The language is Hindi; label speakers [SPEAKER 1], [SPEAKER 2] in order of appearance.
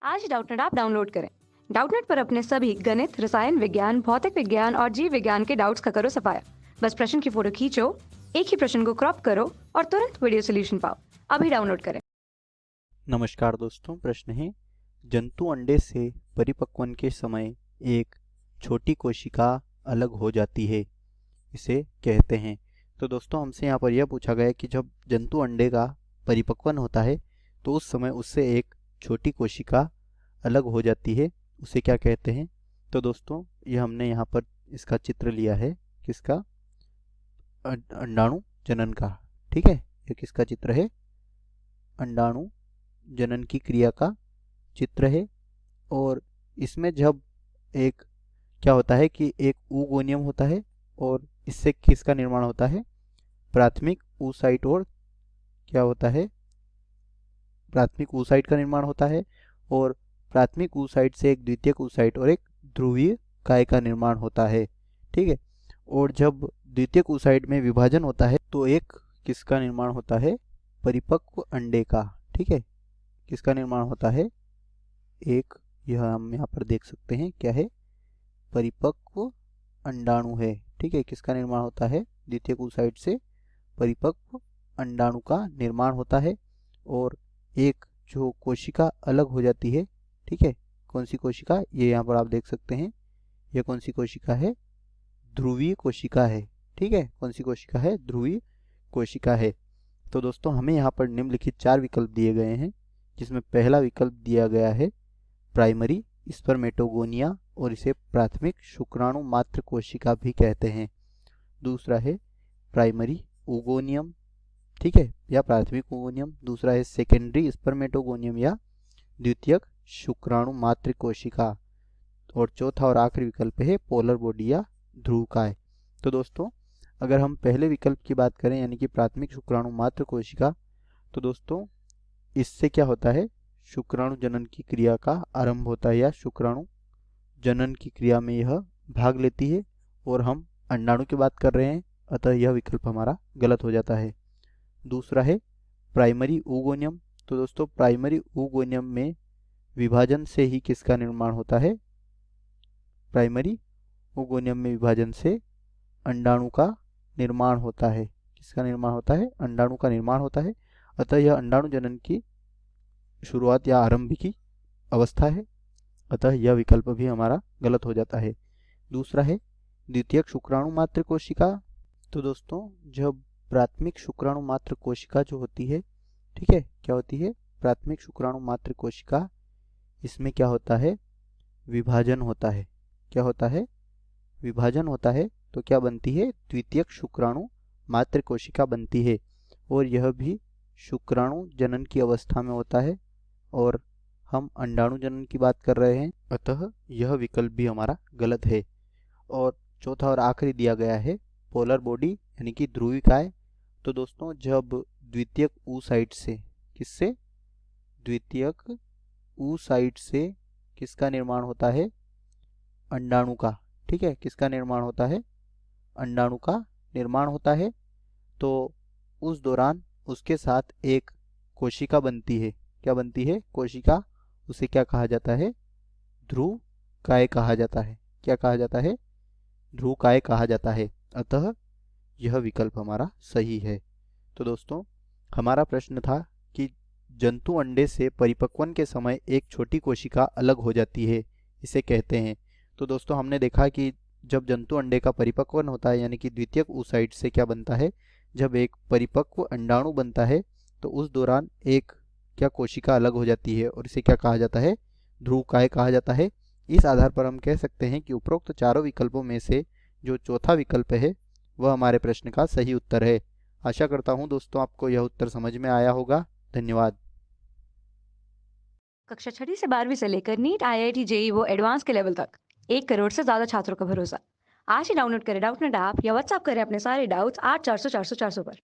[SPEAKER 1] आज ही डाउटनेट ऐप डाउनलोड करें। डाउटनेट पर अपने सभी गणित, रसायन विज्ञान, भौतिक विज्ञान और जीव विज्ञान के डाउट्स का करो सफाया। बस प्रश्न की फोटो खींचो, एक ही प्रश्न को क्रॉप करो और तुरंत वीडियो सोल्यूशन पाओ। अभी डाउनलोड करें।
[SPEAKER 2] नमस्कार दोस्तों, प्रश्न है जंतु अंडे से परिपक्वन के समय एक छोटी कोशिका अलग हो जाती है, इसे कहते हैं। तो दोस्तों हमसे यहाँ पर यह पूछा गया कि जब जंतु अंडे का परिपक्वन होता है तो उस समय उससे एक छोटी कोशिका अलग हो जाती है, उसे क्या कहते हैं। तो दोस्तों ये हमने यहाँ पर इसका चित्र लिया है, किसका, अंडाणु जनन का। ठीक है, ये किसका चित्र है, अंडाणु जनन की क्रिया का चित्र है। और इसमें जब एक क्या होता है कि एक oogonium होता है और इससे किसका निर्माण होता है, प्राथमिक oocyte, और क्या होता है, प्राथमिक oocyte का निर्माण होता है। और प्राथमिक oocyte से एक द्वितीयक oocyte और एक ध्रुवीय काय का निर्माण होता है। ठीक है, और जब द्वितीयक oocyte में विभाजन होता है तो एक किसका निर्माण होता है, परिपक्व अंडे का। ठीक है, किसका निर्माण होता है, एक, यह हम यहाँ पर देख सकते हैं क्या है, परिपक्व अंडाणु है। ठीक है, किसका निर्माण होता है, द्वितीयक oocyte से परिपक्व अंडाणु का निर्माण होता है। और एक जो कोशिका अलग हो जाती है, ठीक है, कौन सी कोशिका, ये यहाँ पर आप देख सकते हैं, यह कौन सी कोशिका है, ध्रुवीय कोशिका है। ठीक है, कौन सी कोशिका है, ध्रुवीय कोशिका है। तो दोस्तों हमें यहाँ पर निम्नलिखित 4 विकल्प दिए गए हैं, जिसमें पहला विकल्प दिया गया है प्राइमरी स्पर्मेटोगोनिया, और इसे प्राथमिक शुक्राणु मात्र कोशिका भी कहते हैं। दूसरा है प्राइमरी oogoनियम, ठीक है, या प्राथमिक oogoनियम। दूसरा है सेकेंडरी स्पर्मेटोगोनियम या द्वितीयक शुक्राणु मात्र कोशिका। और चौथा और आखिरी विकल्प है पोलर बॉडी या ध्रुवकाय। तो दोस्तों अगर हम पहले विकल्प की बात करें यानी कि प्राथमिक शुक्राणु मात्र कोशिका, तो दोस्तों इससे क्या होता है, शुक्राणु जनन की क्रिया का आरंभ होता है या शुक्राणु जनन की क्रिया में यह भाग लेती है। और हम अंडाणु की बात कर रहे हैं, अतः यह विकल्प हमारा गलत हो जाता है। दूसरा है प्राइमरी oogoनियम। तो दोस्तों प्राइमरी oogoनियम में विभाजन से ही किसका निर्माण होता है, प्राइमरी oogoनियम में विभाजन से अंडाणु का निर्माण होता है। किसका निर्माण होता है, अंडाणु का निर्माण होता है। अतः यह अंडाणु जनन की शुरुआत या आरंभ की अवस्था है, अतः यह विकल्प भी हमारा गलत हो जाता है। दूसरा है द्वितीयक शुक्राणु मात्र कोशिका। तो दोस्तों जब प्राथमिक शुक्राणु मात्र कोशिका जो होती है, ठीक है, क्या होती है, प्राथमिक शुक्राणु मात्र कोशिका, इसमें क्या होता है, विभाजन होता है। क्या होता है, विभाजन होता है। तो क्या बनती है, द्वितीयक शुक्राणु मात्र कोशिका बनती है। और यह भी शुक्राणु जनन की अवस्था में होता है और हम अंडाणु जनन की बात कर रहे हैं, अतः यह विकल्प भी हमारा गलत है। और चौथा और आखिरी दिया गया है पोलर बॉडी यानी कि ध्रुविकाय। तो दोस्तों जब द्वितीयक oocyte से, किससे, द्वितीयक oocyte से किसका निर्माण होता है, अंडाणु का। ठीक है, किसका निर्माण होता है, अंडाणु का निर्माण होता है। तो उस दौरान उसके साथ एक कोशिका बनती है। क्या बनती है, कोशिका, उसे क्या कहा जाता है, ध्रुवकाय कहा जाता है। क्या कहा जाता है, ध्रुवकाय कहा जाता है। अतः यह विकल्प हमारा सही है। तो दोस्तों हमारा प्रश्न था कि जंतु अंडे से परिपक्वन के समय एक छोटी कोशिका अलग हो जाती है, इसे कहते हैं। तो दोस्तों हमने देखा कि जब जंतु अंडे का परिपक्वन होता है यानी कि द्वितीयक oocyte से क्या बनता है, जब एक परिपक्व अंडाणु बनता है तो उस दौरान एक क्या कोशिका अलग हो जाती है और इसे क्या कहा जाता है, ध्रुवकाय कहा जाता है। इस आधार पर हम कह सकते हैं कि उपरोक्त चारों विकल्पों में से जो चौथा विकल्प है वह हमारे प्रश्न का सही उत्तर है। आशा करता हूँ दोस्तों आपको यह उत्तर समझ में आया होगा। धन्यवाद।
[SPEAKER 1] कक्षा 6 से 12वीं से लेकर नीट, IIT, JEE वो एडवांस के लेवल तक 1 करोड़ से ज्यादा छात्रों का भरोसा। आज ही डाउनलोड करें डाउटनेट ऐप या व्हाट्सएप करें अपने सारे डाउट्स 8400 400 400 पर।